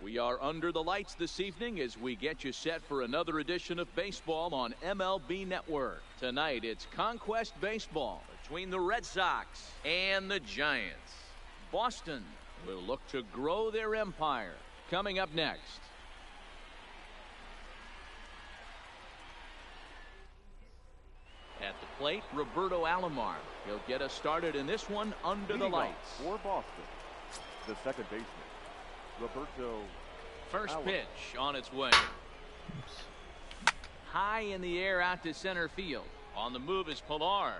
We are under the lights this evening as we get you set for another edition of baseball on MLB Network. Tonight it's Conquest Baseball between the Red Sox and the Giants. Boston will look to grow their empire. Coming up next. At the plate, Roberto Alomar. He'll get us started in this one under the lights. For Boston, the second baseman, Roberto. First pitch on its way. High in the air out to center field. On the move is Pilar.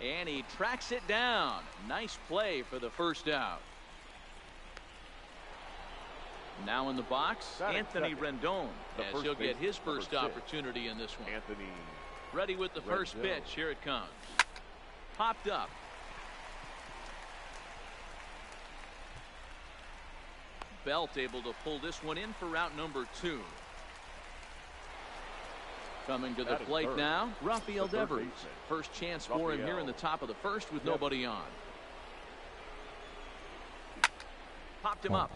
And he tracks it down. Nice play for the first out. Now in the box, Anthony Rendon, as he'll get his first opportunity in this one. Anthony ready with the first pitch. Here it comes. Popped up. Belt able to pull this one in for route number 2. Coming to the plate now, Rafael Devers. First chance for him here in the top of the first with nobody on. Popped him up.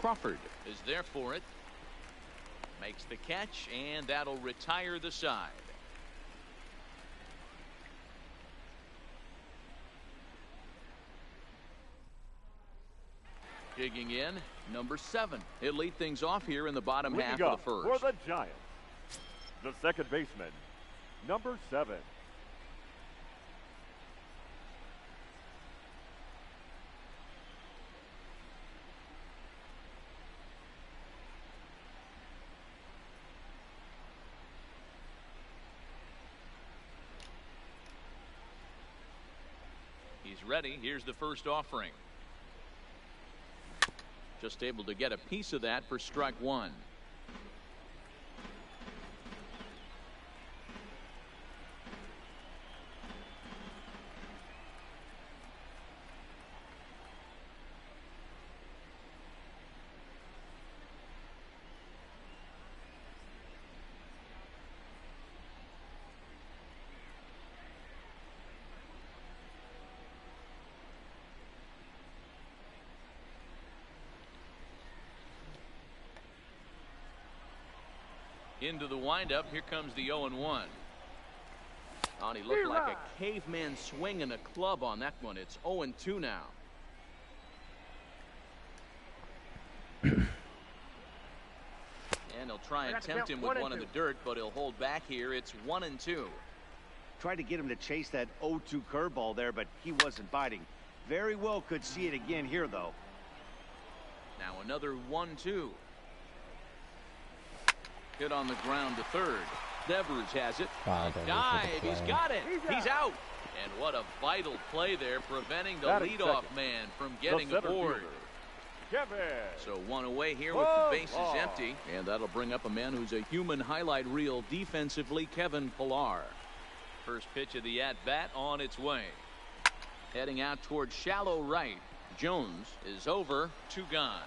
Crawford is there for it. Makes the catch, and that'll retire the side. Digging in, number 7. He'll lead things off here in the bottom half of the first. For the Giants, the second baseman, number 7. He's ready. Here's the first offering. Just able to get a piece of that for strike 1. Into the windup. Here comes the 0-1. Oh, he looked like a caveman swinging a club on that one. It's 0-2 now. And he'll try and tempt him with one in the dirt, but he'll hold back here. It's 1-2. Tried to get him to chase that 0-2 curveball there, but he wasn't biting. Very well could see it again here, though. Now another 1-2. Hit on the ground to third. Devers has it. Dive. He's got it. He's out. And what a vital play there, preventing the leadoff man from getting aboard. So one away here with the bases empty. And that'll bring up a man who's a human highlight reel defensively, Kevin Pilar. First pitch of the at-bat on its way. Heading out towards shallow right. Jones is over. 2 gone.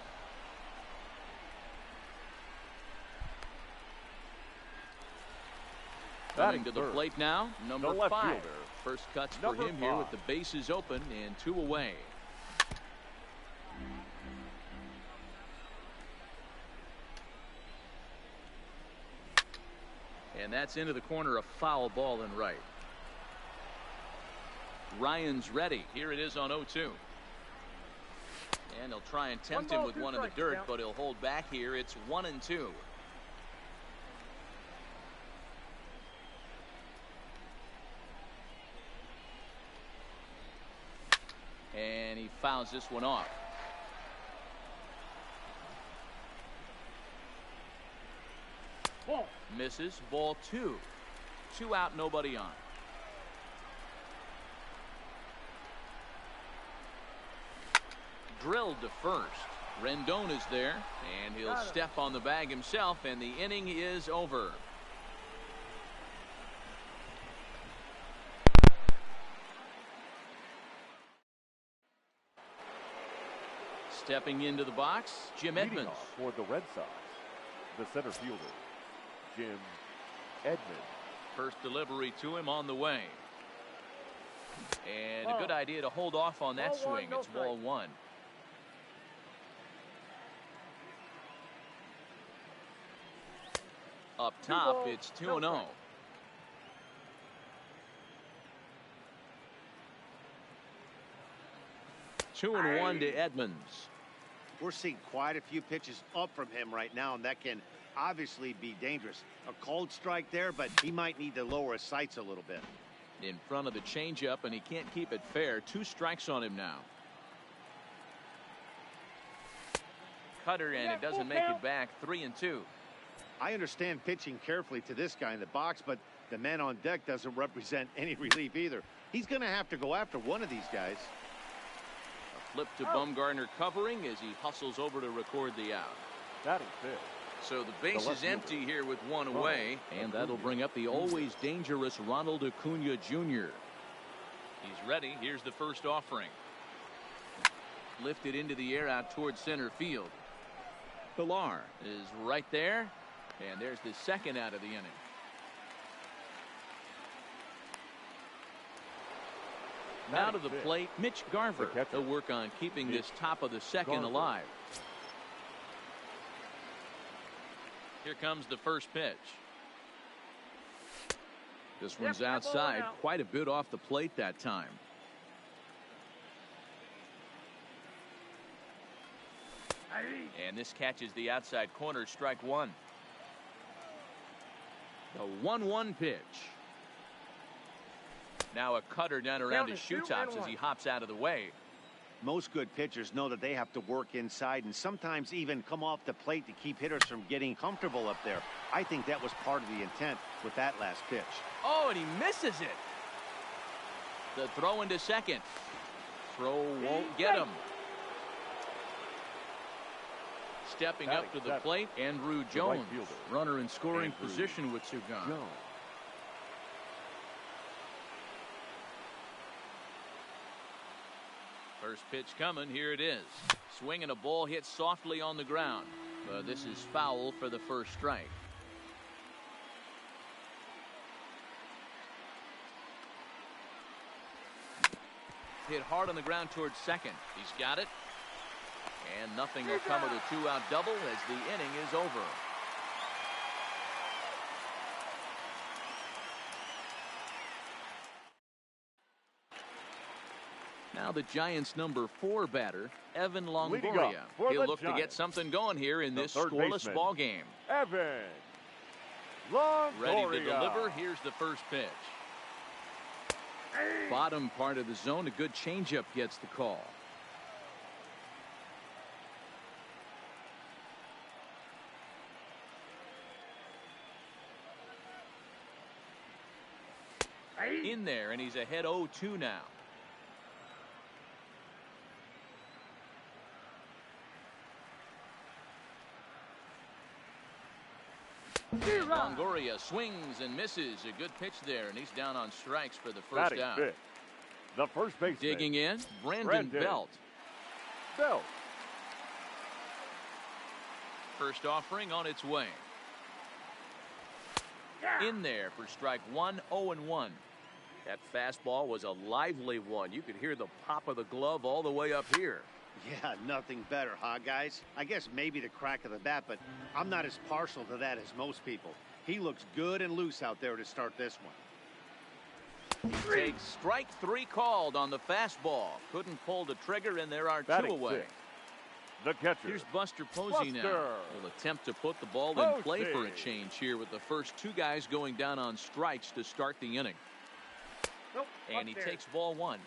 Coming to the plate now, number 5. First cuts for him here with the bases open and 2 away. And that's into the corner, a foul ball in right. Ryan's ready. Here it is on 0-2. And he'll try and tempt him with one in the dirt, but he'll hold back here. It's 1-2. And he fouls this one off. Misses. Ball 2. 2 out, nobody on. Drilled to first. Rendon is there, and he'll step on the bag himself, and the inning is over. Stepping into the box, Jim Edmonds. For the Red Sox, the center fielder, Jim Edmonds. First delivery to him on the way. And a good idea to hold off on that swing. It's ball 1. Up top, it's 2-0. Two and one to Edmonds. We're seeing quite a few pitches up from him right now, and that can obviously be dangerous. A cold strike there, but he might need to lower his sights a little bit. In front of the changeup, and he can't keep it fair. 2 strikes on him now. Cutter, and it doesn't make it back. 3-2. I understand pitching carefully to this guy in the box, but the man on deck doesn't represent any relief either. He's going to have to go after one of these guys. A flip to Bumgarner covering as he hustles over to record the out. Batting fifth. So the base is empty here with one away, and that'll bring up the always dangerous Ronald Acuna Jr. He's ready. Here's the first offering. Lifted into the air out towards center field. Pilar is right there, and there's the second out of the inning. Now to the plate, Mitch Garver. He'll work on keeping this top of the second alive. Here comes the first pitch. This one's outside, quite a bit off the plate that time. And this catches the outside corner, strike one. The 1-1 pitch. Now a cutter down around his shoe tops as he hops out of the way. Most good pitchers know that they have to work inside and sometimes even come off the plate to keep hitters from getting comfortable up there. I think that was part of the intent with that last pitch. Oh, and he misses it. The throw into second. Throw won't get him. Stepping up to the plate, Andrew Jones. Runner in scoring position with 2 gone. First pitch coming. Here it is. Swing and a ball hit softly on the ground. But this is foul for the first strike. Hit hard on the ground towards second. He's got it. And nothing will come of the 2-out double as the inning is over. Now the Giants' number 4 batter, Evan Longoria. He'll look to get something going here in this scoreless ball game. Evan Longoria. Ready to deliver. Here's the first pitch. Bottom part of the zone. A good changeup gets the call. In there, and he's ahead 0-2 now. Longoria swings and misses. A good pitch there, and he's down on strikes for the first out. The first baseman. Digging in, Brandon Belt. First offering on its way. In there for strike one, 0-1. That fastball was a lively one. You could hear the pop of the glove all the way up here. Yeah, nothing better, huh, guys? I guess maybe the crack of the bat, but I'm not as partial to that as most people. He looks good and loose out there to start this one. He takes strike 3 called on the fastball. Couldn't pull the trigger, and there are 2 away. The catcher. Here's Buster Posey now. Will attempt to put the ball in play for a change here with the first 2 guys going down on strikes to start the inning. And he takes ball 1.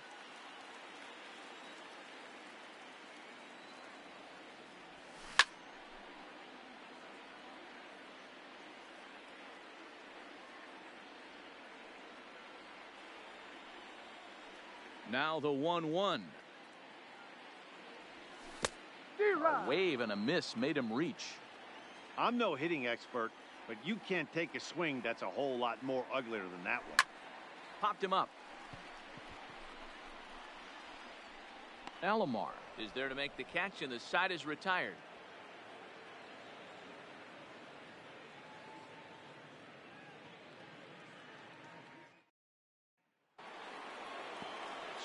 Now the 1-1. A wave and a miss made him reach. I'm no hitting expert, but you can't take a swing that's a whole lot more uglier than that one. Popped him up. Alomar is there to make the catch, and the side is retired.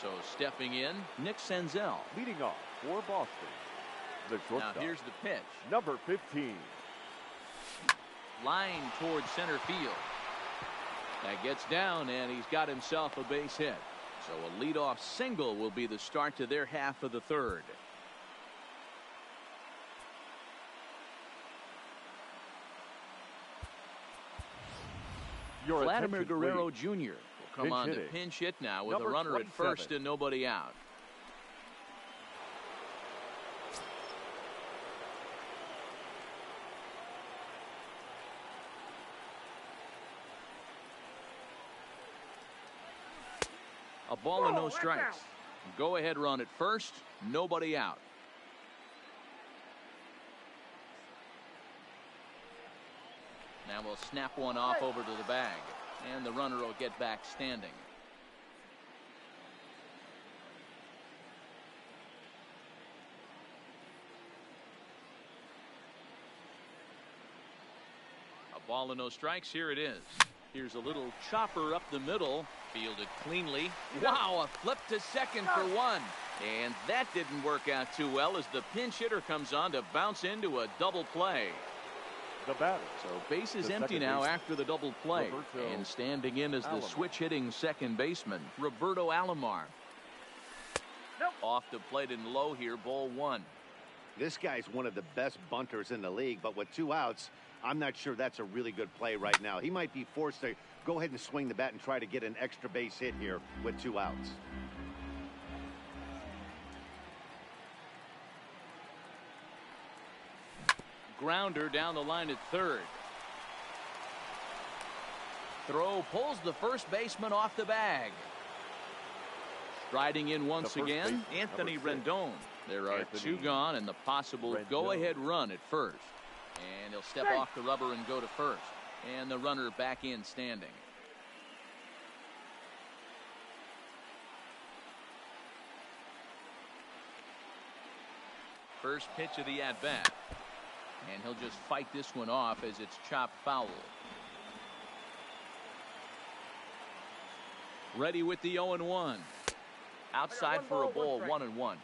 So stepping in, Nick Senzel. Leading off for Boston, the shortstop. Now here's the pitch. Number 15. Line towards center field. That gets down, and he's got himself a base hit. So a leadoff single will be the start to their half of the third. Vladimir Guerrero Jr. will come on to pinch hit now with a runner at first and nobody out. A ball and no strikes. Go ahead run at first, nobody out. Now we'll snap one off over to the bag, and the runner will get back standing. A ball and no strikes. Here it is. Here's a little chopper up the middle, fielded cleanly. Wow, a flip to second for one. And that didn't work out too well as the pinch hitter comes on to bounce into a double play. The batter. So base is empty now after the double play. And standing in is the switch hitting second baseman, Roberto Alomar. Off the plate and low here, ball one. This guy's one of the best bunters in the league, but with 2 outs, I'm not sure that's a really good play right now. He might be forced to go ahead and swing the bat and try to get an extra base hit here with 2 outs. Grounder down the line at third. Throw pulls the first baseman off the bag. Striding in once again, Anthony Rendon. There are 2 gone and the possible go-ahead run at first. And he'll step off the rubber and go to first. And the runner back in standing. First pitch of the at-bat. And he'll just fight this one off as it's chopped foul. Ready with the 0-1. Outside for a ball, 1-1.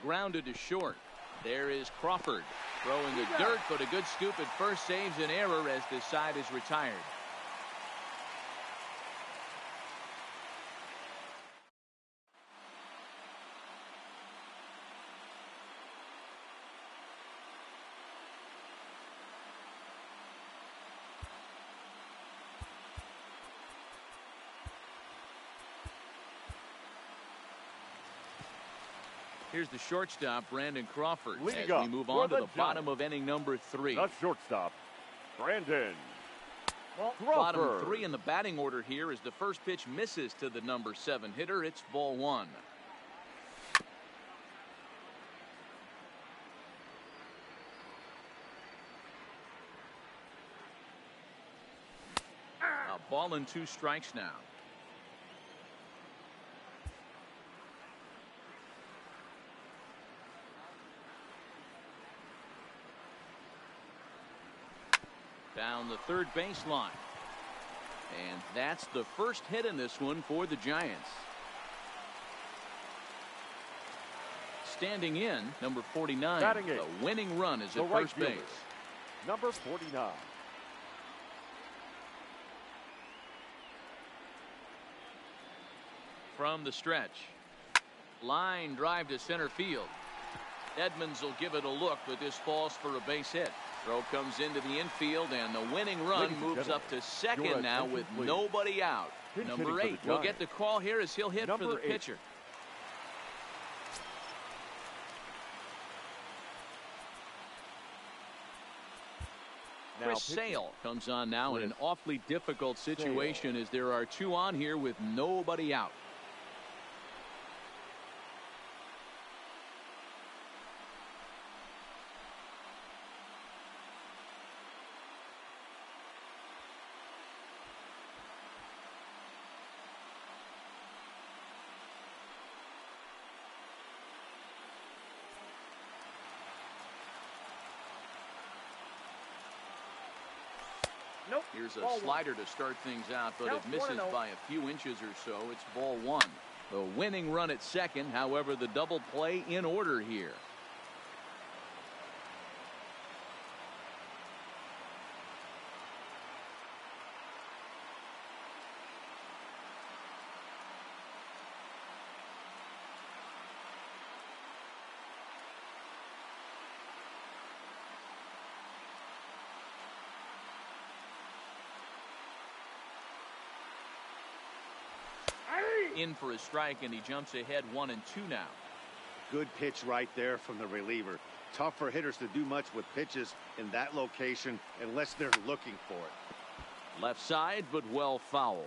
Grounded to short. There is Crawford throwing the dirt, but a good scoop at first saves an error as the side is retired. Here's the shortstop, Brandon Crawford, as we move on to the bottom of inning number 3. The shortstop, Brandon Crawford. Bottom 3 in the batting order here as the first pitch misses to the number 7 hitter. It's ball 1. A ball and 2 strikes now. Down the third baseline. And that's the first hit in this one for the Giants. Standing in, number 49. The winning run is at first base. Number 49. From the stretch. Line drive to center field. Edmonds will give it a look, but this falls for a base hit. Throw comes into the infield, and the winning run moves up to second now with nobody out. Number 8 will get the call here as he'll hit for the pitcher. Chris Sale comes on now in an awfully difficult situation as there are 2 on here with nobody out. Here's a slider to start things out, but it misses by a few inches or so. It's ball 1. The winning run at second. However, the double play in order here. In for a strike, and he jumps ahead 1-2 now. Good pitch right there from the reliever. Tough for hitters to do much with pitches in that location unless they're looking for it. Left side, but well foul.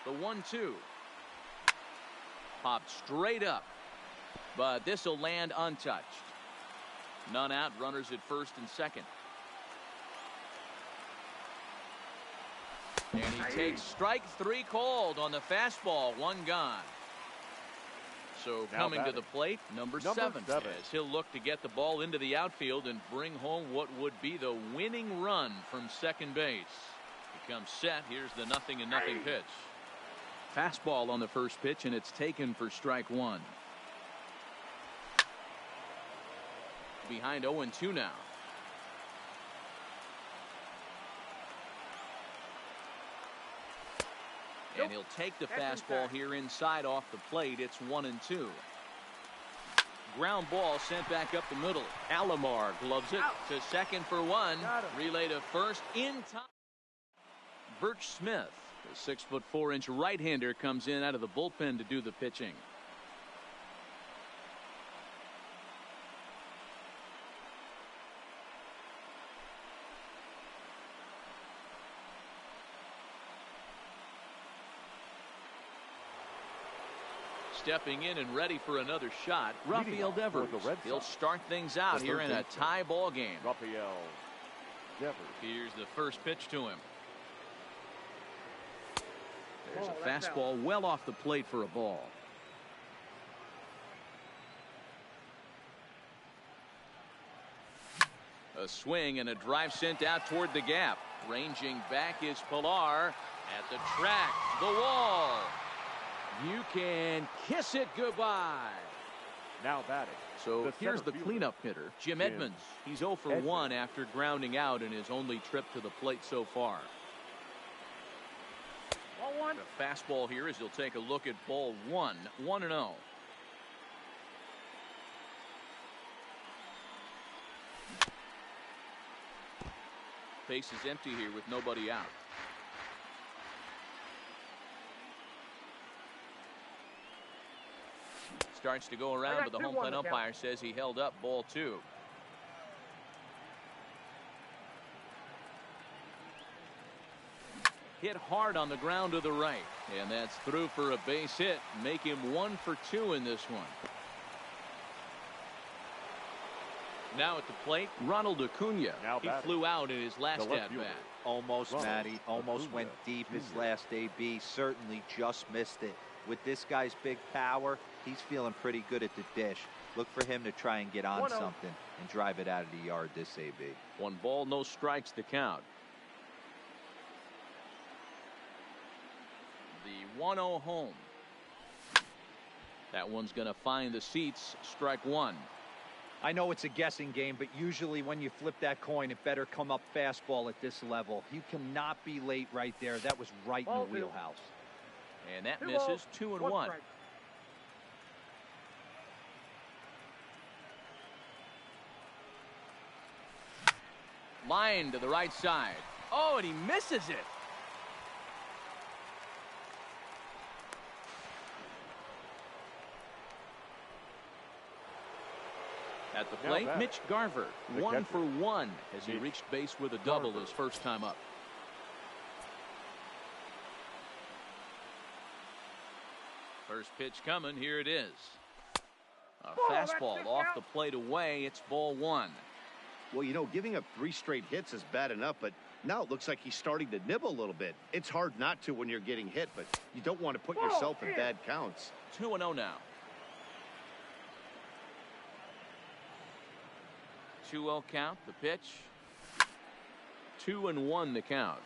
The 1-2. Popped straight up, but this will land untouched. None out, runners at first and second. And he takes strike 3 called on the fastball. 1 gone. So now coming to the plate, number 7, as he'll look to get the ball into the outfield and bring home what would be the winning run from second base. He comes set. Here's the 0-0 pitch. Fastball on the first pitch, and it's taken for strike 1. Behind 0-2 now. And he'll take the fastball here inside off the plate. It's 1-2. Ground ball sent back up the middle. Alomar gloves it to second for 1. Relay to first in time. Birch Smith, the 6'4" right-hander, comes in out of the bullpen to do the pitching. Stepping in and ready for another shot, Rafael Devers. He'll start things out here in a tie ball game. Rafael Devers. Here's the first pitch to him. There's a fastball well off the plate for a ball. A swing and a drive sent out toward the gap. Ranging back is Pilar at the track. The wall. You can kiss it goodbye. Now batting. So here's the cleanup hitter, Jim Edmonds. He's 0 for 1 after grounding out in his only trip to the plate so far. The fastball here as he'll take a look at ball 1. 1-0. Base is empty here with nobody out. Starts to go around, but the home plate umpire says he held up ball 2. Hit hard on the ground to the right, and that's through for a base hit. Make him 1 for 2 in this one. Now at the plate, Ronald Acuna. He flew out in his last at-bat. Almost, Matty. Almost went deep his last AB. Certainly just missed it. With this guy's big power, he's feeling pretty good at the dish. Look for him to try and get on something and drive it out of the yard this AB. 1 ball, no strikes to count. The 1-0 home. That one's going to find the seats. Strike 1. I know it's a guessing game, but usually when you flip that coin, it better come up fastball at this level. You cannot be late right there. That was right in the wheelhouse. And that misses. 2-1. Line to the right side. Oh, and he misses it. At the plate, Mitch Garver, 1 for 1 as he reached base with a double his first time up. First pitch coming. Here it is. A fastball off the plate away. It's ball 1. Well, you know, giving up 3 straight hits is bad enough, but now it looks like he's starting to nibble a little bit. It's hard not to when you're getting hit, but you don't want to put yourself in bad counts. 2-0 now. 2-0 count. The pitch. 2-1 the count.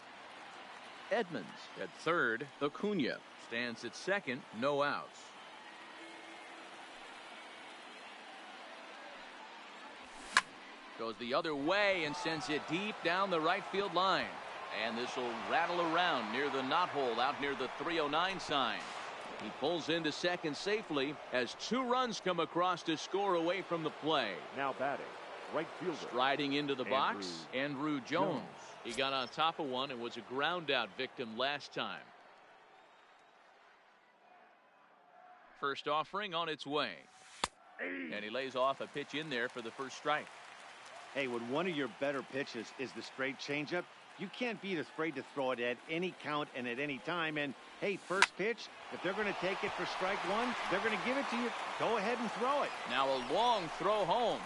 Edmonds at third. Acuna stands at second. No outs. Goes the other way and sends it deep down the right field line. And this will rattle around near the knot hole out near the 309 sign. He pulls into second safely as 2 runs come across to score away from the play. Now batting, right fielder. Striding into the box, Andrew Jones. He got on top of one and was a ground out victim last time. First offering on its way. And he lays off a pitch in there for the first strike. Hey, when one of your better pitches is the straight changeup, you can't be afraid to throw it at any count and at any time. And, hey, first pitch, if they're going to take it for strike one, they're going to give it to you. Go ahead and throw it. Now a long throw home.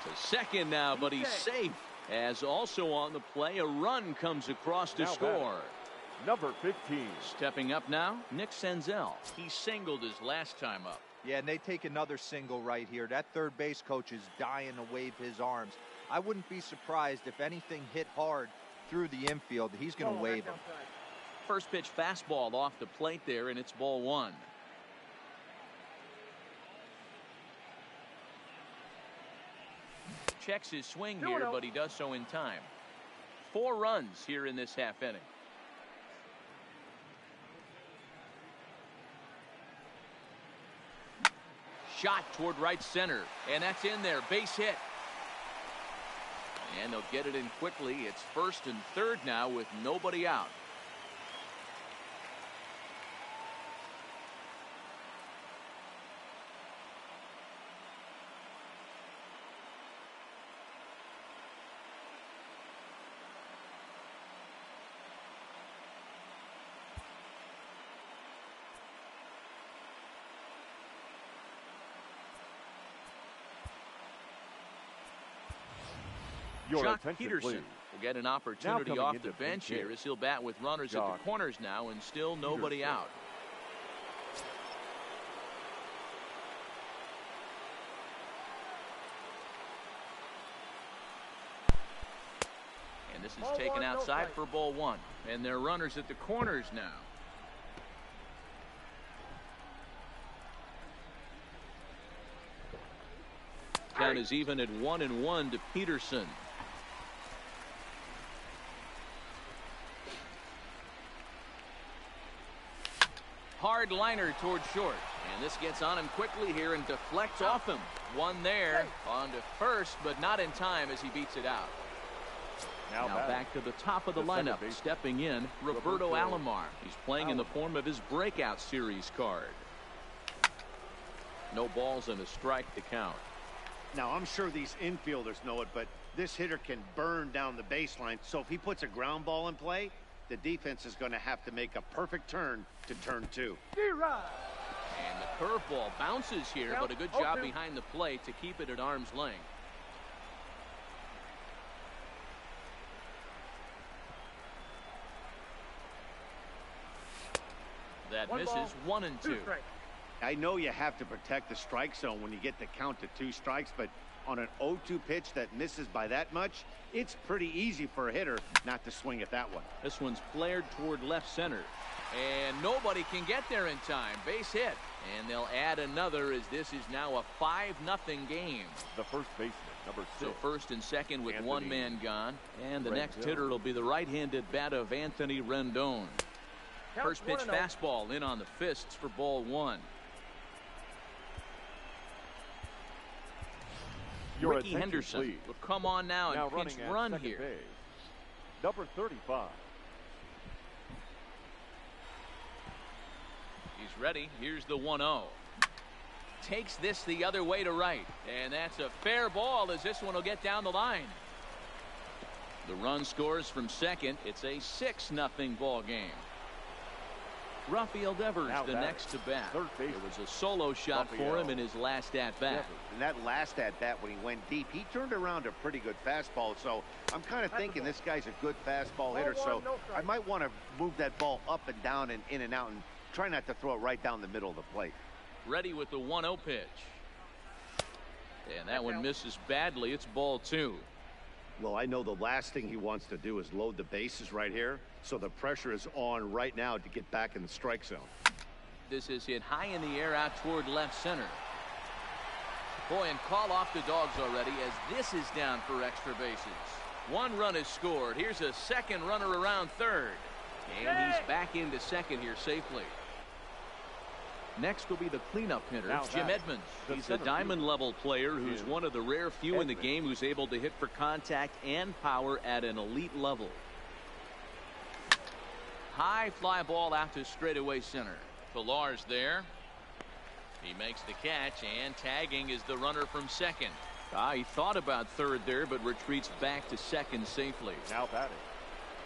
To second now, but he's safe. As also on the play, a run comes across to score. Number 15. Stepping up now, Nick Senzel. He singled his last time up. Yeah, and they take another single right here. That third base coach is dying to wave his arms. I wouldn't be surprised if anything hit hard through the infield. He's going to wave him. First pitch fastball off the plate there, and it's ball 1. Checks his swing here, but he does so in time. 4 runs here in this half inning. Shot toward right center, and that's in there. Base hit. And they'll get it in quickly. It's first and third now with nobody out. Jock Peterson will get an opportunity off the bench here as he'll bat with runners at the corners now and still nobody out. And this is taken outside for ball 1. And they're runners at the corners now. Count is even at 1-1 to Peterson. Hard liner toward short, and this gets on him quickly here and deflects off him. One there on to first, but not in time as he beats it out. Now back to the top of the lineup, stepping in, Roberto Alomar. He's playing in the form of his breakout series card. No balls and a strike to count. Now, I'm sure these infielders know it, but this hitter can burn down the baseline. So if he puts a ground ball in play, the defense is going to have to make a perfect turn to turn 2. And the curveball bounces here, but a good job behind the plate to keep it at arm's length. That misses 1-2. I know you have to protect the strike zone when you get the count to 2 strikes, but on an 0-2 pitch that misses by that much, it's pretty easy for a hitter not to swing at that one. This one's flared toward left center, and nobody can get there in time. Base hit, and they'll add another as this is now a 5-0 game. The first baseman, number 6. So first and second with one man gone, and the next hitter will be the right-handed bat of Anthony Rendon. First pitch fastball in on the fists for ball 1. Ricky Henderson will come on now and pinch run here. Base, number 35. He's ready. Here's the 1-0. Takes this the other way to right. And that's a fair ball as this one will get down the line. The run scores from second. It's a 6-0 ball game. Rafael Devers the next to bat. It was a solo shot for him in his last at-bat. And that last at-bat when he went deep, he turned around a pretty good fastball. So I'm kind of thinking this guy's a good fastball hitter. So I might want to move that ball up and down and in and out and try not to throw it right down the middle of the plate. Ready with the 1-0 pitch. And that one misses badly. It's ball 2. Well, I know the last thing he wants to do is load the bases right here, so the pressure is on right now to get back in the strike zone. This is hit high in the air out toward left center. Boy, and call off the Dogs already as this is down for extra bases. One run is scored. Here's a second runner around third. And he's back into second here safely. Next will be the cleanup hitter, Jim Edmonds. He's a diamond-level player who's one of the rare few in the game who's able to hit for contact and power at an elite level. High fly ball out to straightaway center. Pilar's there. He makes the catch, and tagging is the runner from second. He thought about third there, but retreats back to second safely. Now batting.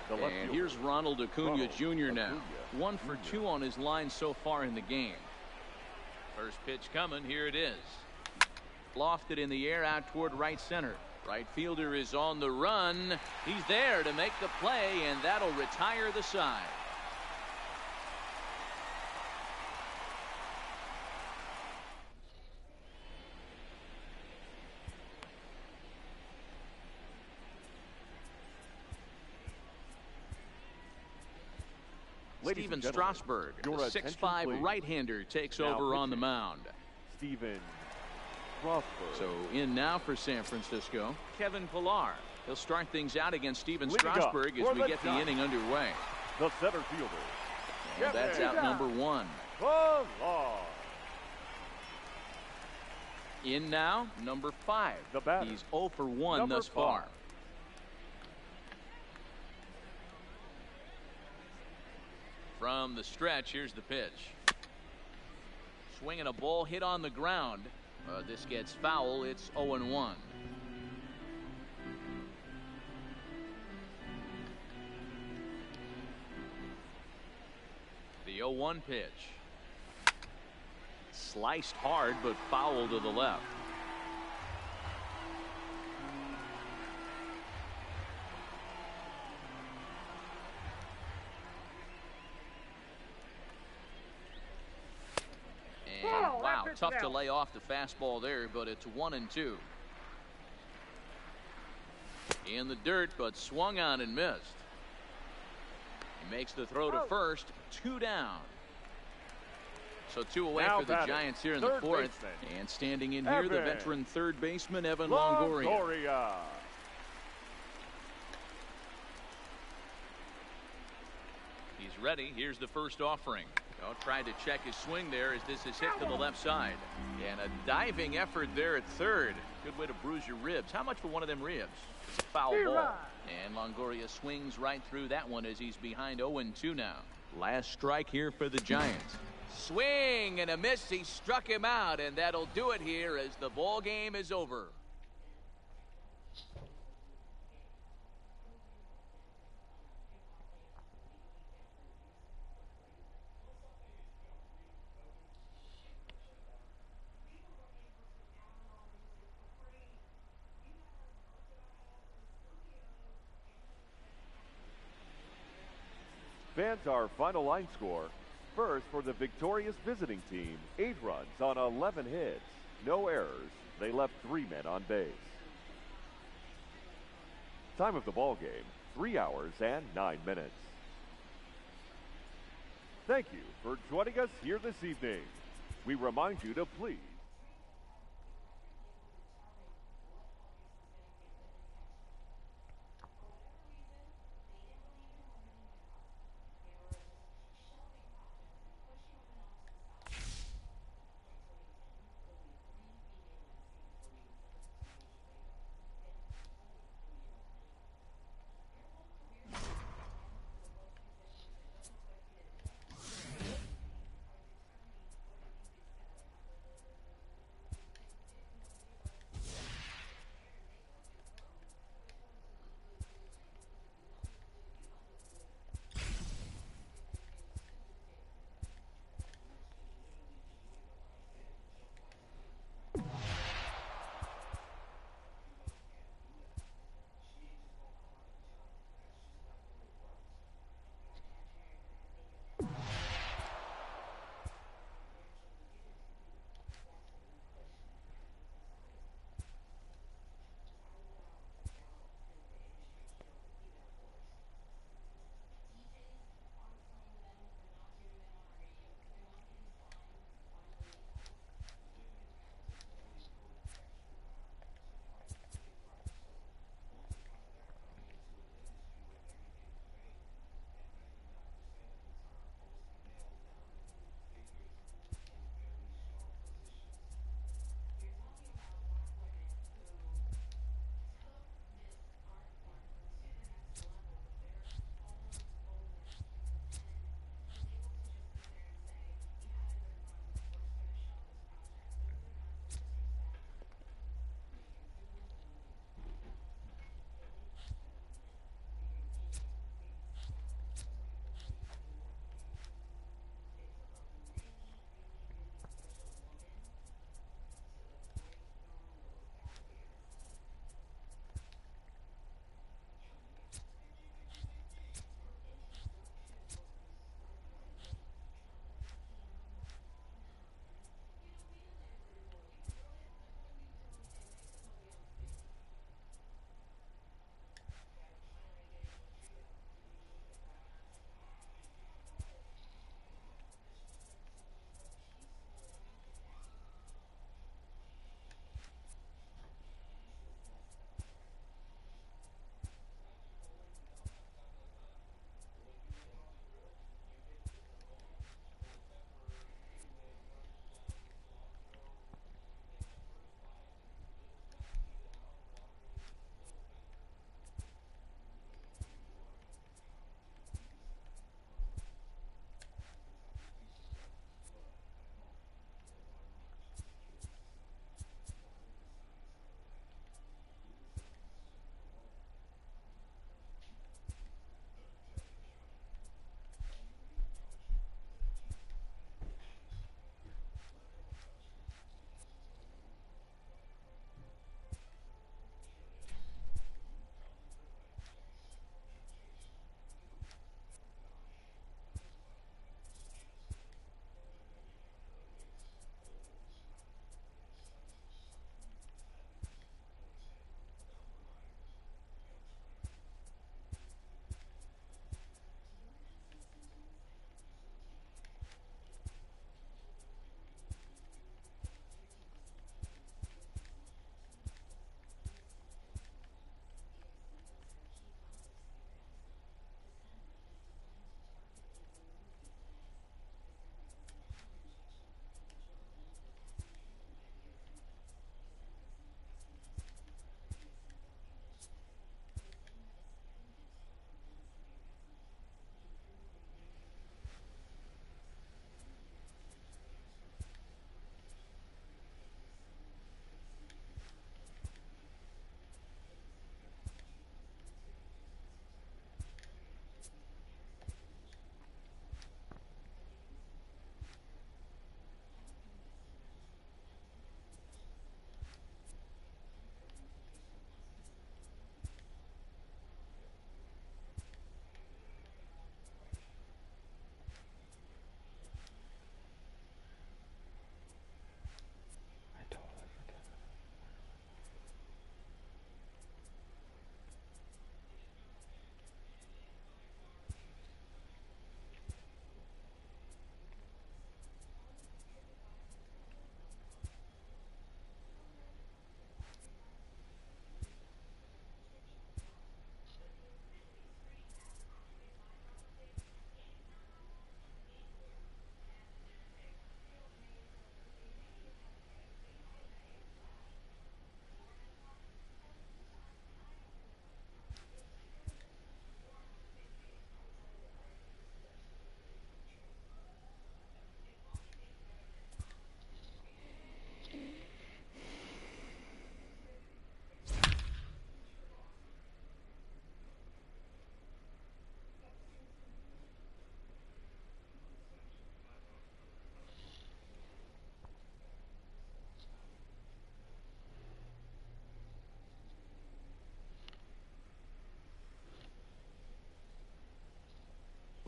And here's Ronald Acuna Jr. now. 1 for 2 on his line so far in the game. First pitch coming. Here it is. Lofted in the air out toward right center. Right fielder is on the run. He's there to make the play, and that'll retire the side. Steven Strasburg, the 6'5" right-hander, takes over on the mound. Steven Strasburg. So in now for San Francisco, Kevin Pilar. He'll start things out against Steven Strasburg as we get the inning underway. The center fielder. And that's out number 1. Pilar. In now, number 5. The batter. He's 0 for 1 thus far. From the stretch, here's the pitch. Swinging a ball hit on the ground. This gets foul. It's 0-1. The 0-1 pitch. Sliced hard, but foul to the left. Wow, tough to lay off the fastball there, but it's 1-2. In the dirt, but swung on and missed. He makes the throw to first. 2 down. So 2 away for the Giants here in the 4th. And standing in here, the veteran third baseman, Evan Longoria. He's ready. Here's the first offering. Tried to check his swing there as this is hit to the left side. And a diving effort there at third. Good way to bruise your ribs. How much for one of them ribs? It's a foul ball. And Longoria swings right through that one as he's behind 0-2 now. Last strike here for the Giants. Swing and a miss. He struck him out, and that'll do it here as the ball game is over. Fans, our final line score. First, for the victorious visiting team, 8 runs on 11 hits. No errors. They left 3 men on base. Time of the ball game, 3 hours and 9 minutes. Thank you for joining us here this evening. We remind you to please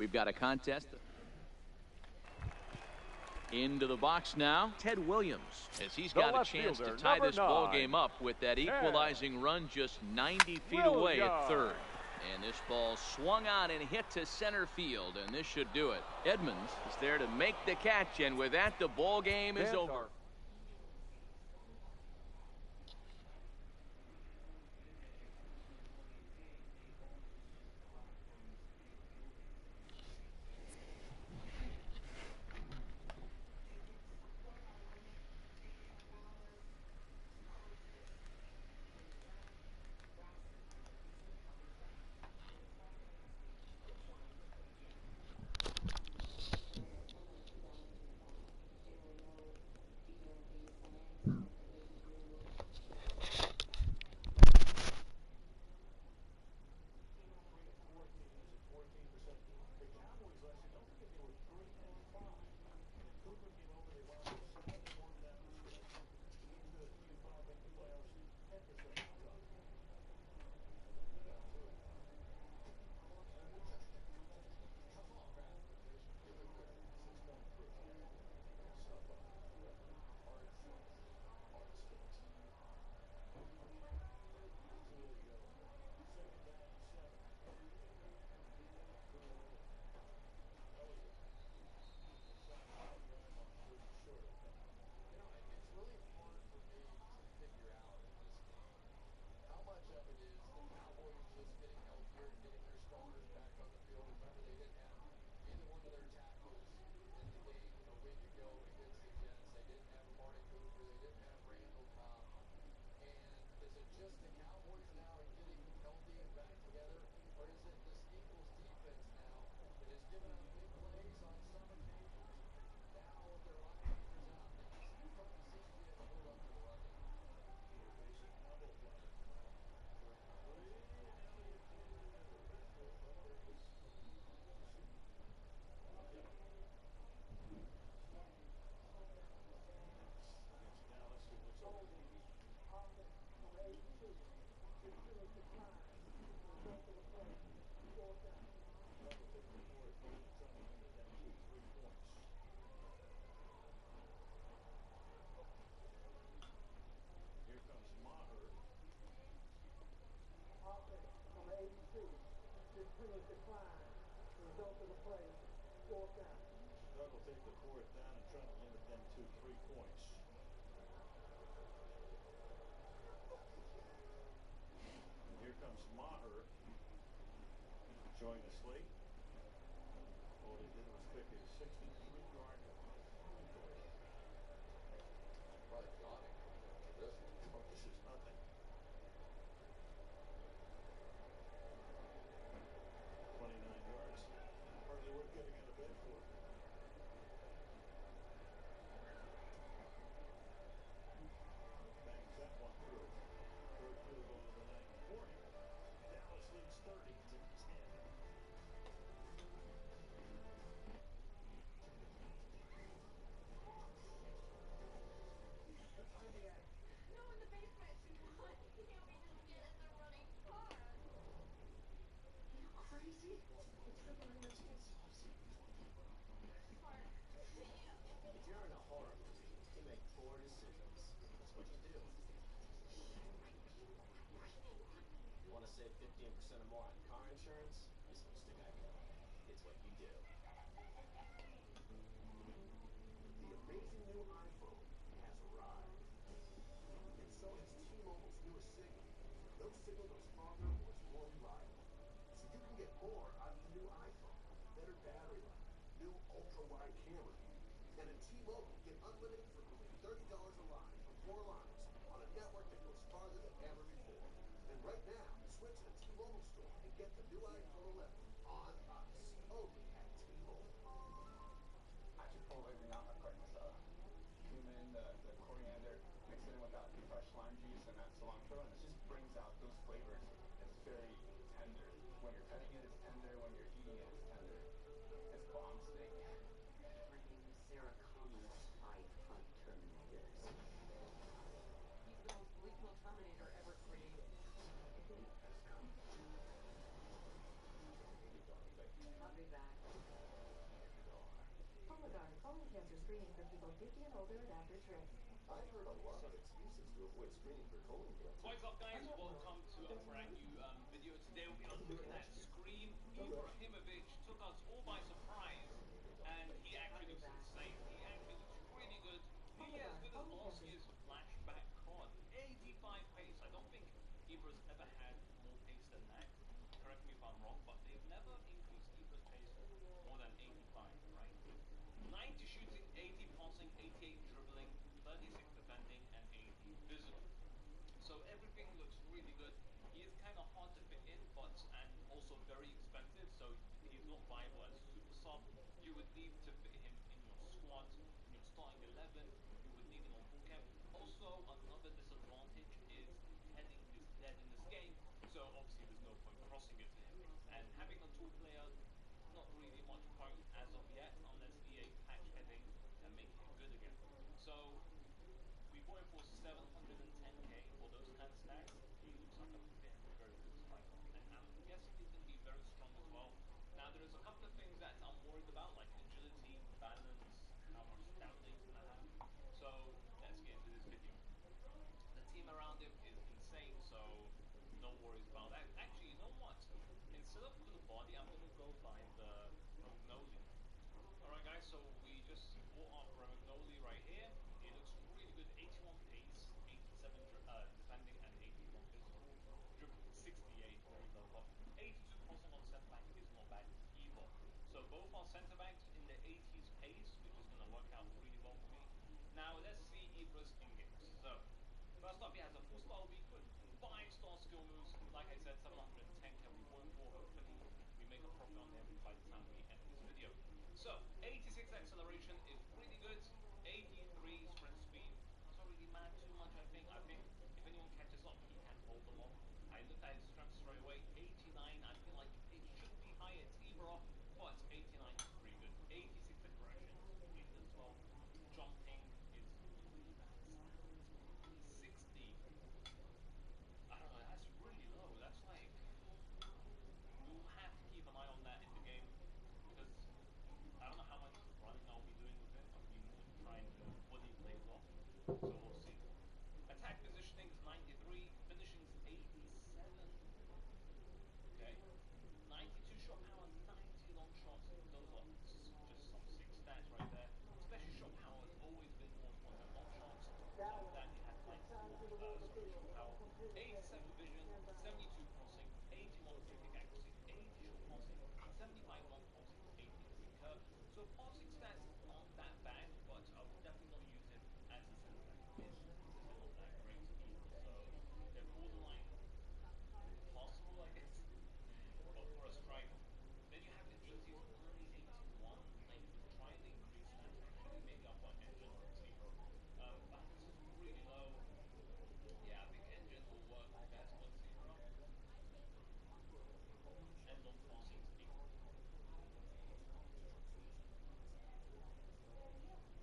We've got a contest. Into the box now, Ted Williams, as he's got a chance to tie this ball game up with that equalizing run just 90 feet away at third. And this ball swung on and hit to center field, and this should do it. Edmonds is there to make the catch, and with that, the ball game is over. I'll be back. screening for people 50 and older at average risk. I've heard a lot of excuses to avoid screening for colon cancer. What's up, guys? Welcome to a brand new video. Today we are looking at Scream. Ibrahimovic took us all by surprise, and he actually looks insane. He actually looks really good. He as good as last year's flashback card. 85 pace. I don't think Ibra's ever had more pace than that. Correct me if I'm wrong, but they've never increased Ibra's pace more than 85, right? 90 shooting, 80 passing, 88 dribbling, 36 defending, and 80 visible. So everything looks really good. He is kind of hard to fit in, and also very expensive, so he's not viable as a super sub. You would need to fit him in your squad, in your starting 11. You would need him on full camp. Also, another disadvantage is heading is dead in this game, so obviously there's no point crossing it to him. And having a tool player, not really much point as of yet, unless EA patch heading and make it good again. So we bought him for 710k for those kind of stats. He looks like a very good striker, and I'm guessing he's going to be very strong as well. Now there's a couple of things that I'm worried about, like agility, balance, how much stamina he's going to have. So let's get into this video. The team around him is insane, so no worries about that. Actually, you know what? Instead of the body, I'm going to go by the Romagnoli. Alright guys, so we just bought our Romagnoli right here. He looks really good. 81 pace, 87 defending, and 81 physical. Dribble 68, very low up. 82 crossing on centre back is not bad either. So both our centre backs in the 80s pace, which is going to work out really well for me. Now let's see Ibra's in-games. So first up, he has a 4-star weak foot, 5-star skill moves. Like I said, 710k we won for. Hopefully we make a profit on him by the time we end this video. So 86 acceleration is really good. 83 sprint speed. Doesn't really matter too much, I think. If anyone catches up, he can hold them off. I looked at his strength straight away. 89. I feel like it should be higher. It's Ibra, but 89 is pretty good. 86 aggression is pretty good as well. Jumping is 60. I don't know, that's really low. That's like, we'll have to keep an eye on that in the game, because I don't know how much running I'll be doing with it. I'll be more trying to fully play it off, so we'll see. Attack positioning is 93, finishing is 87. Okay, 92 shot power, 90 long shots. Those are just some sick stats right there. Especially shot power has always been more important than long shots. So that he had like shot power. 87 vision, 72 crossing, 81 free kick accuracy, 80 short passing, 75 long passing, 80 curve. So passing stats aren't that bad, but I would definitely not use him as a centre back. His is not that great either. So they're borderline possible, I guess, but for a striker. Then you have agility is only 81. Like, try and increase that. Actually, maybe I'll put engine on receiver. Balance is really low. Yeah, I think engine will work best on Zebra. And long passing is 8.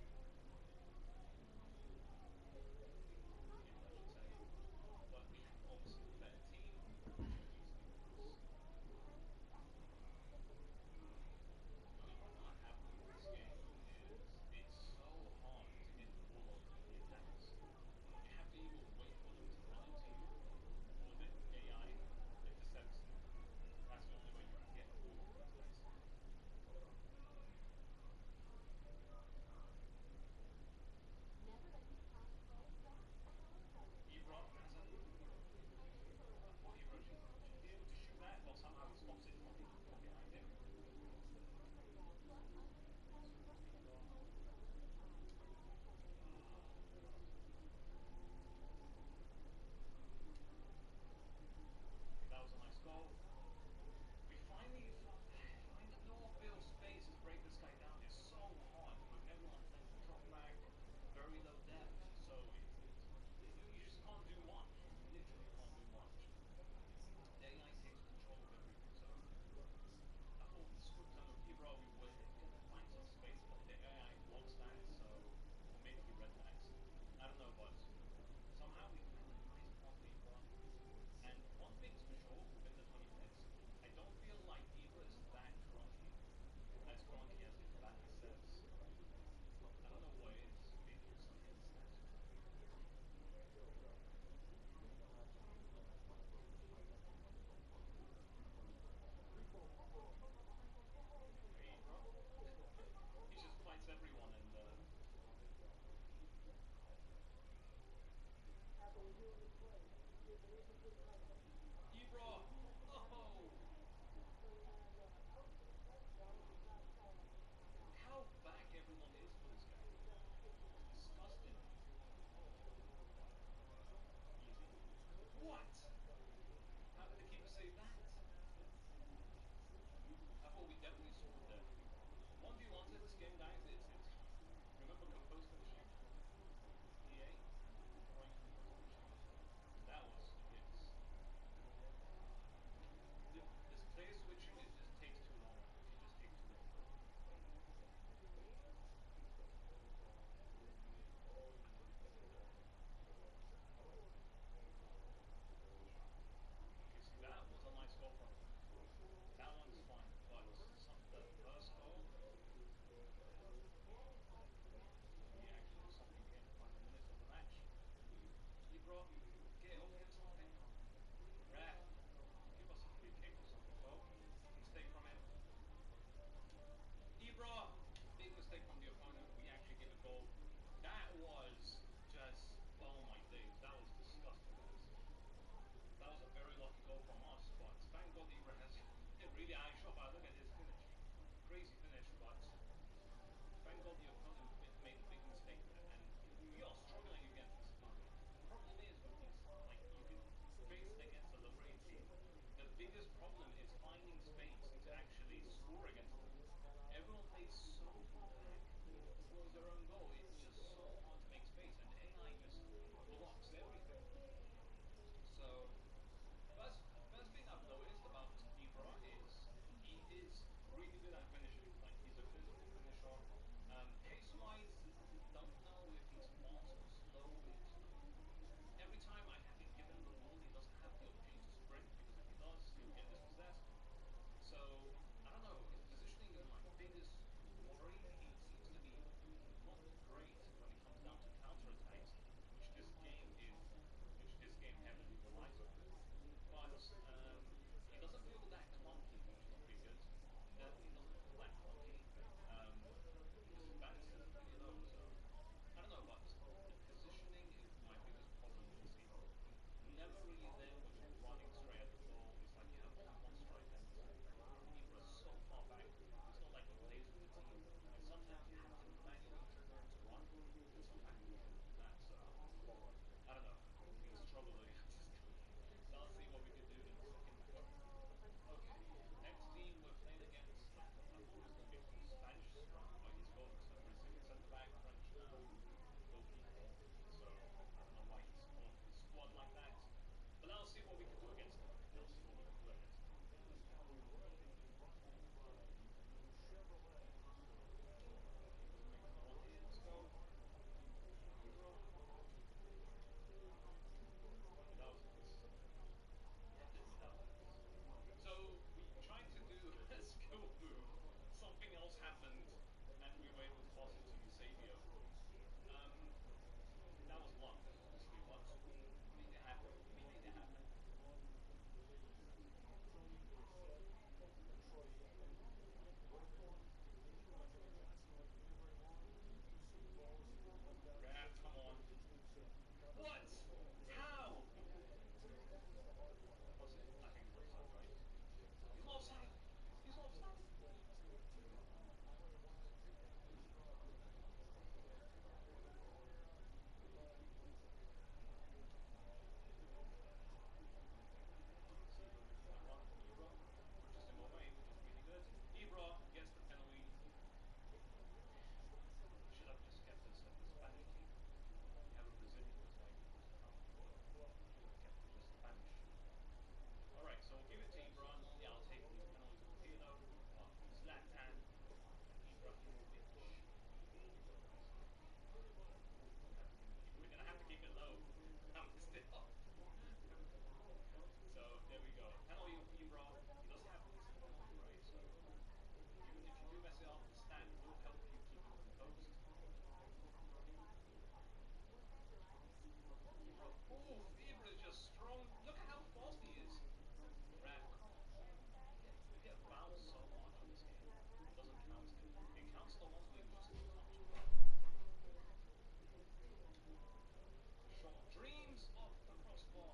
Ibra. Oh. Look how back everyone is for this guy. It's disgusting. Easy. What? How did the keeper save that? I thought we definitely scored there. 1v1 says this game, guys. It's remember composed finishing? EA? Deploying composed finishing. That was this player switching, it just takes too long. It just takes too long. Okay, see, that was a nice goal from him. That one's fine, but the first goal, he actually did something here in the final minutes of the match. Ibra, get up, get something. Ref, give us a free kick or something, bro. Mistake from him. Ibra, big mistake from the opponent. We actually give a goal. That was just, oh my days, that was disgusting, guys. That was a very lucky goal from us, but thank God Ibra has a really high shot. But look at his finish. Crazy finish, but thank God the opponent made a big mistake there. And we are struggling against this team. The problem is with these, like, you can face it against a low rated team. The biggest problem is finding space to actually score against them. Everyone plays so far back towards their own goal. It's just so hard to make space, and AI just blocks everything. So first thing I've noticed about Ibra is he is really good at finishing. Like, he's a physical finisher. Pace-wise, don't know if he's fast or slow. It's every time I give him the ball, he doesn't have the opportunity to sprint, because if he does, he'll get dispossessed. So I don't know. His positioning is my biggest worry. He seems to be not great when it comes down to counter attacks, which this game heavily relies on. But he doesn't feel that clunky, which is pretty good. He doesn't feel that clunky. His balance is really low, so I don't know. But the positioning is my biggest problem with this team. Never really there when you're running straight at the goal. It's like you have only one striker, and Ibra's so far back. It's not like he plays with the team. Like, sometimes you have to manually tell him to run, and sometimes he doesn't do that. So I don't know. We're gonna struggle against this guy. So I'll see what we can do in the second matchup. Okay, next team we're playing against. I thought it was going to be a Spanish squad, but he's got a Brazilian centre back, French goalkeeper. So I don't know why he's on his squad like that. But I'll see what we can do against him. Let's see what we can do against him. Keeper's making the run here. Let's go. Ibra. Okay, that was nice. That was nice. So we tried to do a skill move, something else happened, and we were able to pass it to Eusebio. That was luck, honestly, but we made it happen. We made it happen. Ref, come on. What? How? Was it? I think he's offside, right? He's not offside. He's not offside. See Ibra making that run. Ibra pushes him away, which is really good. Ibra gets the penalty. We should have just kept this like the Spanish team. You have a Brazilian who's like counterfeit. Should have kept it just Spanish. Alright, so we'll give it to Ibra. Normally I'll take these penalties with Pirlo, but Zlatan Ibrahimovic. We're gonna have to keep it low. I missed it up. So there we go. Penalty of Ibra. He does have decent penalties, right? So even if you do mess it up, the stat will help you keep it composed. Ibra. Oof, Ibra is just strong. Look at how fast he is. Ref, come on. We get fouled so much in this game. It doesn't count it. It counts the ones where we just get touched. Shot of dreams off the crossbar.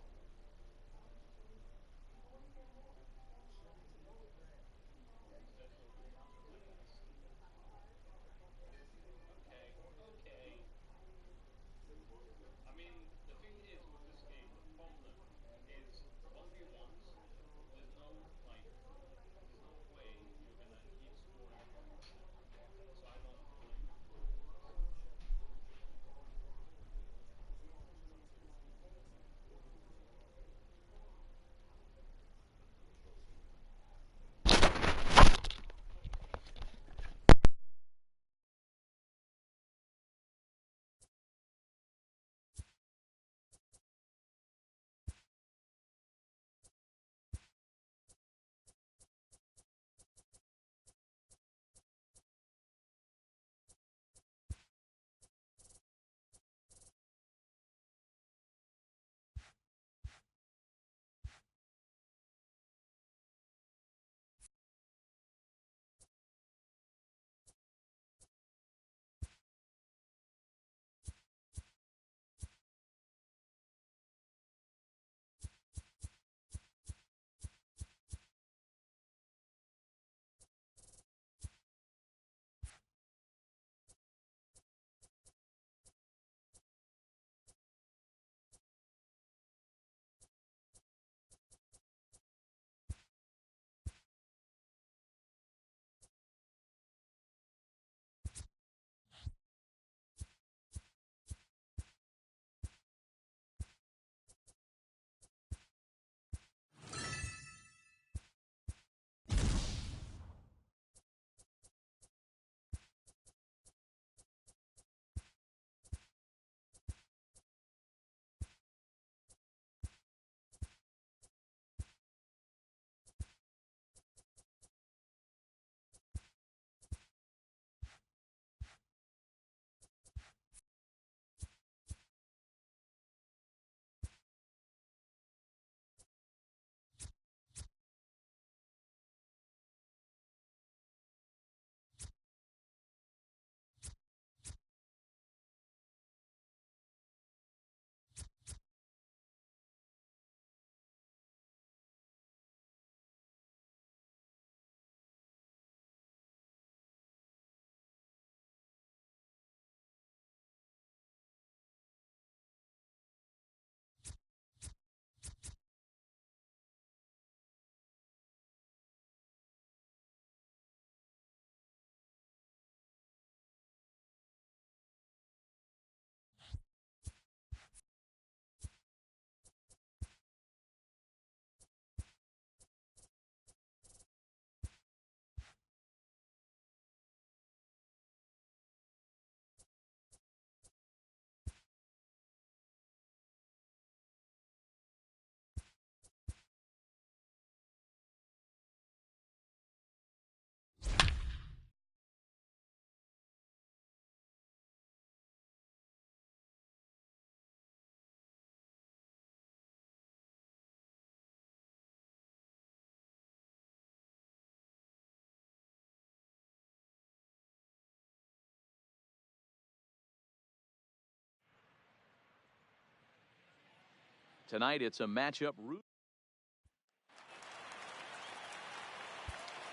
Tonight it's a matchup route.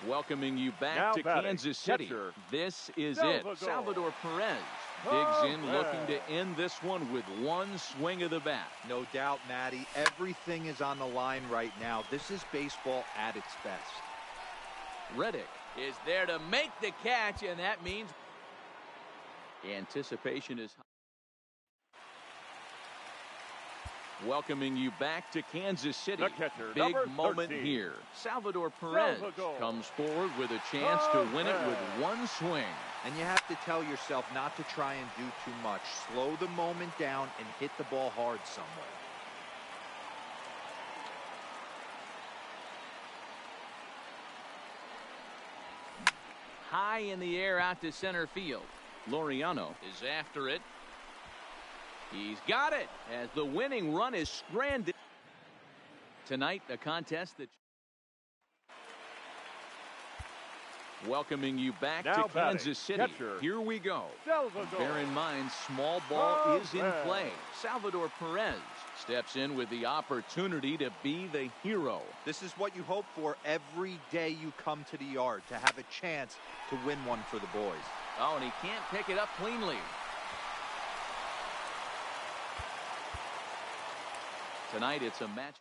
Welcoming you back now to Kansas City. Catcher, this is Salvador. it. Salvador Perez digs in, looking to end this one with one swing of the bat. No doubt, Matty. Everything is on the line right now. This is baseball at its best. Reddick is there to make the catch, and that means anticipation is high. Welcoming you back to Kansas City. The catcher, big moment 13. Here. Salvador Perez comes forward with a chance to win it with one swing. And you have to tell yourself not to try and do too much. Slow the moment down and hit the ball hard somewhere. High in the air out to center field. Laureano is after it. He's got it as the winning run is stranded. Tonight, a contest that welcoming you back now to Kansas City. Catcher, here we go. Salvador. Bear in mind, small ball is in play. Salvador Perez steps in with the opportunity to be the hero. This is what you hope for every day you come to the yard, to have a chance to win one for the boys. Oh, and he can't pick it up cleanly. Tonight it's a match.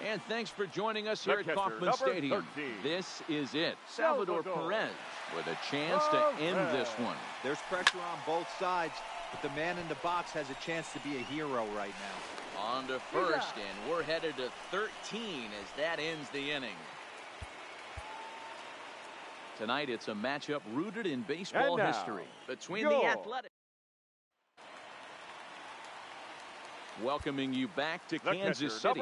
And thanks for joining us here at Kauffman Stadium. 13. This is it. Salvador Perez with a chance to end this one. There's pressure on both sides, but the man in the box has a chance to be a hero right now. On to first, and we're headed to 13 as that ends the inning. Tonight it's a matchup rooted in baseball history between the Athletics. Welcoming you back to Kansas City.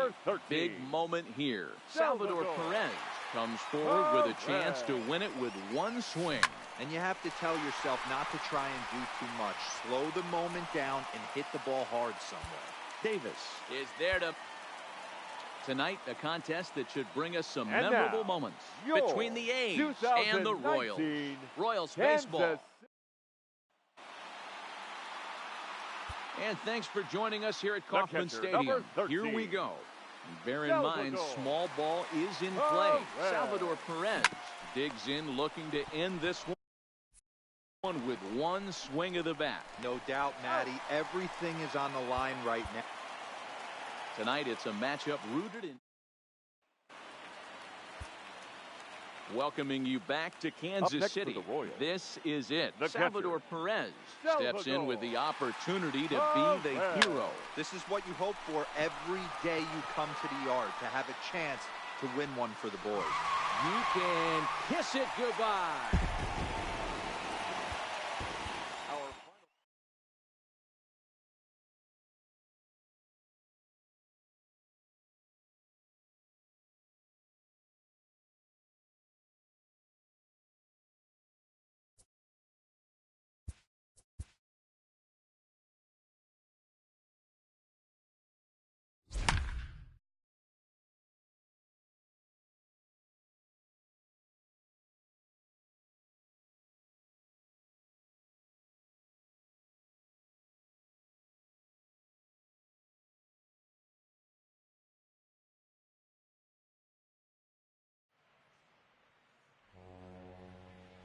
Big moment here. Salvador Perez comes forward with a chance to win it with one swing. And you have to tell yourself not to try and do too much. Slow the moment down and hit the ball hard somewhere. Davis is there to... Tonight, a contest that should bring us some memorable moments between the A's and the Royals. Royals baseball. And thanks for joining us here at Kauffman Stadium. Here we go. Bear in mind, small ball is in play. Salvador Perez digs in, looking to end this one with one swing of the bat. No doubt, Matty. Everything is on the line right now. Tonight, it's a matchup rooted in... Welcoming you back to Kansas City. This is it. Salvador Perez steps in with the opportunity to be the hero. This is what you hope for every day you come to the yard, to have a chance to win one for the boys. You can kiss it goodbye.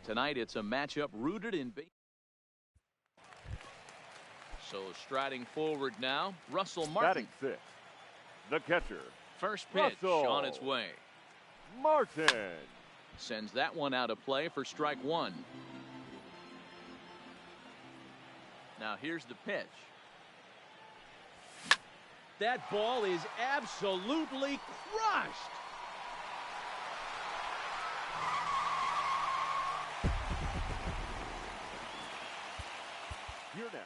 Tonight, it's a matchup rooted in baseball. So striding forward now, Russell Martin. Batting 6. The catcher. First pitch on its way. Martin sends that one out of play for strike one. Now here's the pitch. That ball is absolutely crushed. Here now.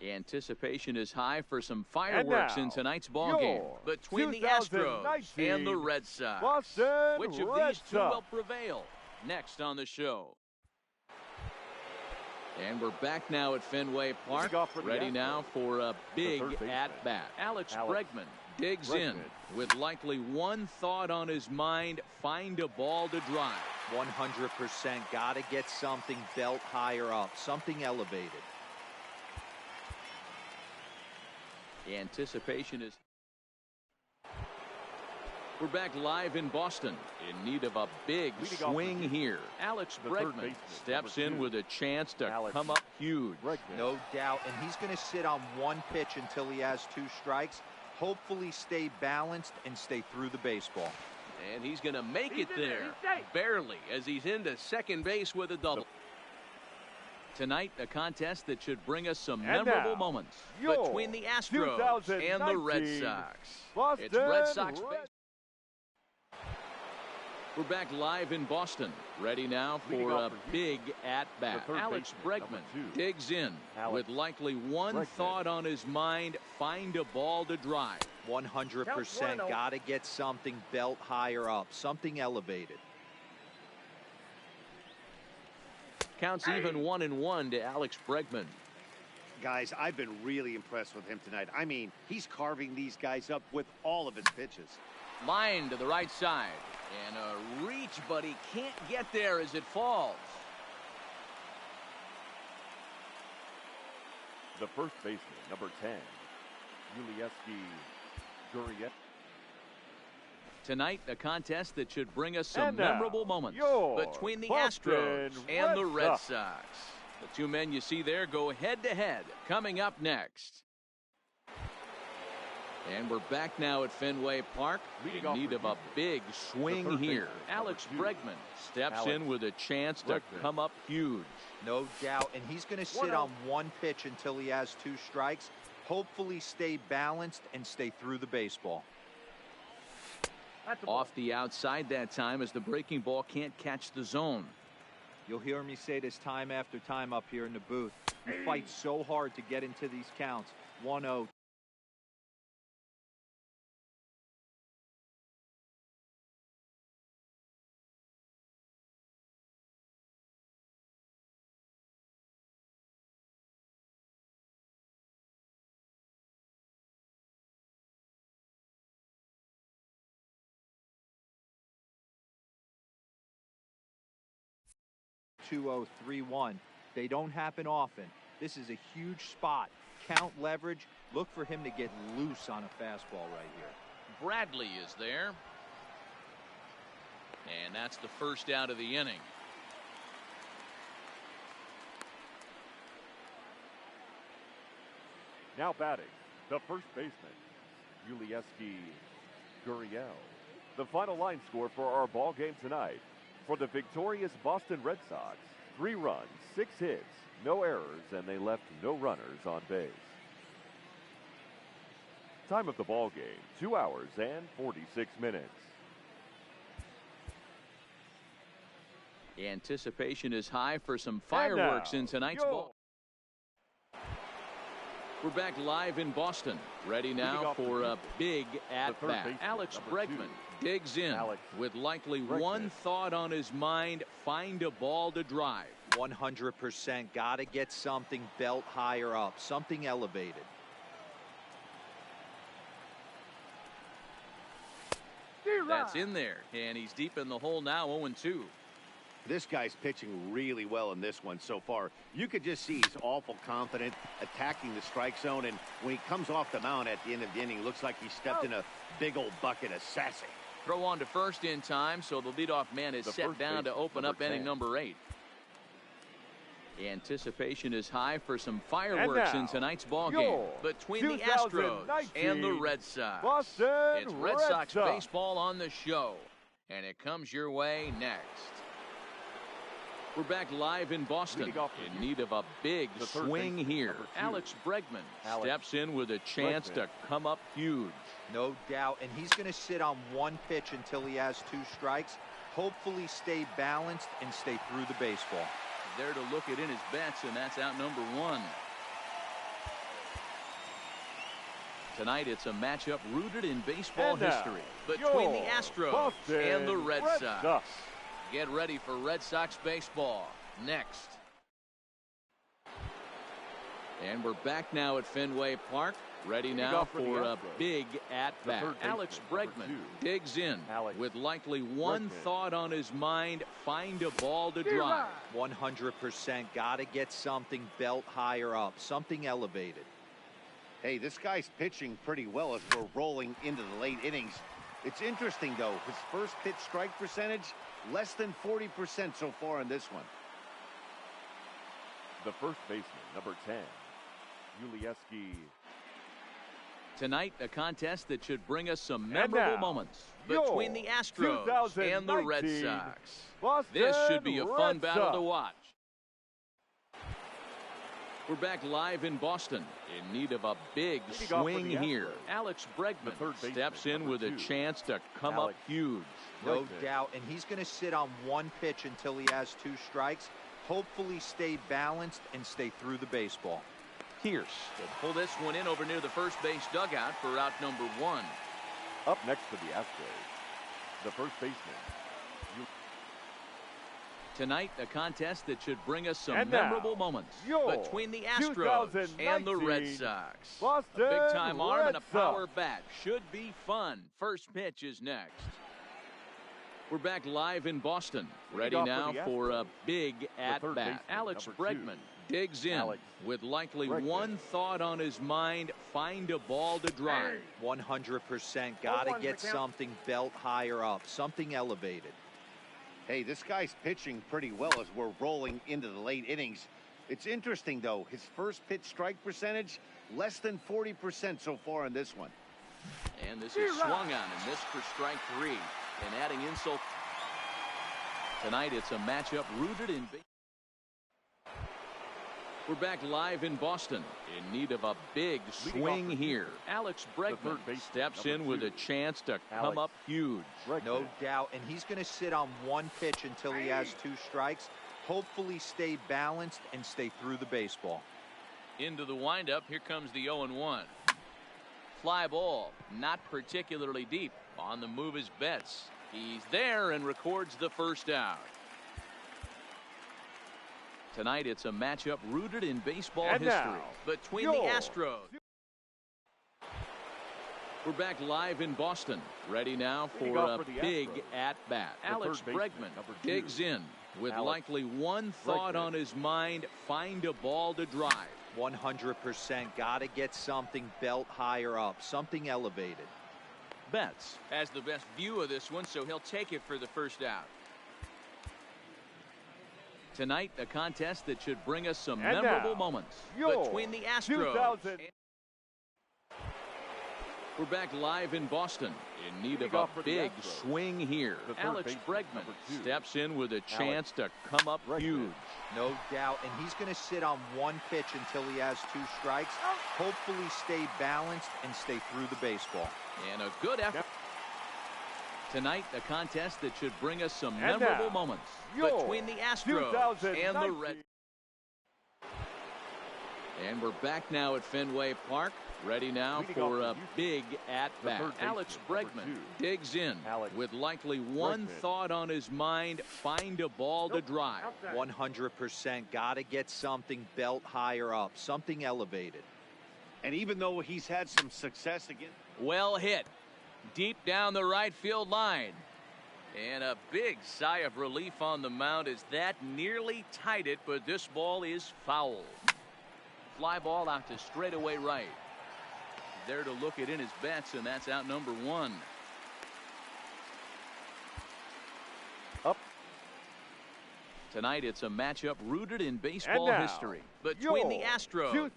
Anticipation is high for some fireworks in tonight's ball game between the Astros and the Red Sox. Boston Which of Red these two will prevail? Next on the show. And we're back now at Fenway Park, ready now for a big at-bat. Alex Bregman digs in with likely one thought on his mind: find a ball to drive. 100%. Got to get something belt higher up, something elevated. The anticipation is... We're back live in Boston, in need of a big swing here. Alex Bregman steps in with a chance to come up huge. No doubt, and he's going to sit on one pitch until he has 2 strikes. Hopefully stay balanced and stay through the baseball. And he's going to make it there, barely, as he's into second base with a double. Tonight, a contest that should bring us some memorable moments between the Astros and the Red Sox. It's Red Sox baseball. We're back live in Boston, ready now for a big at-bat. Alex Bregman digs in with likely one thought on his mind: find a ball to drive. 100%. Got to get something belt higher up, something elevated. Counts even 1-1 to Alex Bregman. Guys, I've been really impressed with him tonight. I mean, he's carving these guys up with all of his pitches. Line to the right side. And a reach, but he can't get there as it falls. The first baseman, number 10, Ulieski Gurriel. Tonight, a contest that should bring us some memorable moments between the Boston Astros and the Red Sox. Sox. The two men you see there go head-to-head. Coming up next. And we're back now at Fenway Park, in need of a big swing here. Alex Bregman steps in with a chance to come up huge. No doubt, and he's going to sit on one pitch until he has 2 strikes. Hopefully stay balanced and stay through the baseball. Off the outside that time, as the breaking ball can't catch the zone. You'll hear me say this time after time up here in the booth. You fight so hard to get into these counts. 1-0. They don't happen often. This is a huge spot. Count leverage. Look for him to get loose on a fastball right here. Bradley is there. And that's the first out of the inning. Now batting, the first baseman, Ulieski Gurriel. The final line score for our ball game tonight. For the victorious Boston Red Sox, 3 runs, 6 hits, no errors, and they left no runners on base. Time of the ball game, 2 hours and 46 minutes. Anticipation is high for some fireworks in tonight's ball. We're back live in Boston, ready now for a big at-bat. Alex Bregman digs in with likely one thought on his mind: find a ball to drive. 100%. Got to get something belt higher up, something elevated. That's in there, and he's deep in the hole now, 0-2. This guy's pitching really well in this one so far. You could just see he's awful confident, attacking the strike zone, and when he comes off the mound at the end of the inning, looks like he stepped in a big old bucket of sassy. Throw on to first in time, so the leadoff man is set down to open up inning number 8. Anticipation is high for some fireworks in tonight's ball game between the Astros and the Red Sox. It's Red Sox baseball on the show, and it comes your way next. We're back live in Boston, in need of a big swing here. Alex Bregman steps in with a chance to come up huge. No doubt, and he's going to sit on one pitch until he has 2 strikes. Hopefully stay balanced and stay through the baseball. There to look it in his bets, and that's out number 1. Tonight, it's a matchup rooted in baseball history between the Astros and the Red Sox. Get ready for Red Sox baseball next. And we're back now at Fenway Park. Ready now for a big at-bat. Alex Bregman digs in with likely one thought on his mind: find a ball to drive. 100%. Got to get something belt higher up, something elevated. Hey, this guy's pitching pretty well as we're rolling into the late innings. It's interesting, though. His first pitch strike percentage, less than 40% so far in this one. The first baseman, number 10, Ulieski. Tonight, a contest that should bring us some memorable moments between the Astros and the Red Sox. This should be a fun battle to watch. We're back live in Boston, in need of a big swing here. Alex Bregman steps in with a chance to come up huge. No doubt, and he's going to sit on one pitch until he has 2 strikes. Hopefully stay balanced and stay through the baseball. Pierce will pull this one in over near the first base dugout for out number 1. Up next for the Astros, the first baseman. Tonight, a contest that should bring us some memorable moments between the Astros and the Red Sox. A big-time arm and a power bat. Should be fun. First pitch is next. We're back live in Boston. Ready now for a big at-bat. Alex Bregman digs in with likely one thought on his mind: find a ball to drive. 100%. Got to get something belt higher up, something elevated. Hey, this guy's pitching pretty well as we're rolling into the late innings. It's interesting, though. His first pitch strike percentage, less than 40% so far in this one. And this is swung on and missed for strike 3. And adding insult. Tonight, it's a matchup rooted in baseball. We're back live in Boston, in need of a big swing here. Alex Bregman steps in with a chance to come up huge. No doubt, and he's going to sit on one pitch until he has 2 strikes. Hopefully stay balanced and stay through the baseball. Into the windup, here comes the 0-1. Fly ball, not particularly deep. On the move is Betts. He's there and records the first out. Tonight, it's a matchup rooted in baseball history between the Astros. We're back live in Boston. Ready now for a big at-bat. Alex Bregman digs in with likely one thought on his mind: find a ball to drive. 100%. Got to get something belt higher up, something elevated. Betts has the best view of this one, so he'll take it for the first out. Tonight, a contest that should bring us some memorable moments between the Astros. We're back live in Boston, in need of a big swing here. Alex Bregman steps in with a chance to come up huge. No doubt, and he's going to sit on one pitch until he has 2 strikes. Hopefully stay balanced and stay through the baseball. And a good effort. Tonight, a contest that should bring us some memorable moments between the Astros and the Red. And we're back now at Fenway Park. Ready now for a big at-bat. Alex Bregman digs in with likely one thought on his mind: find a ball to drive. 100%. Got to get something belt higher up, something elevated. And even though he's had some success again. Well hit. Deep down the right field line. And a big sigh of relief on the mound as that nearly tied it, but this ball is foul. Fly ball out to straightaway right. There to look it in his Betts, and that's out number 1. Up. Tonight, it's a matchup rooted in baseball history between the Astros.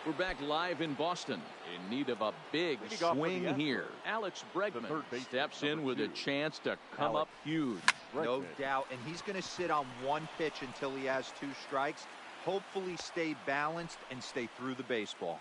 We're back live in Boston, in need of a big swing here. Alex Bregman steps in with a chance to come up huge. No doubt, and he's going to sit on one pitch until he has 2 strikes. Hopefully stay balanced and stay through the baseball.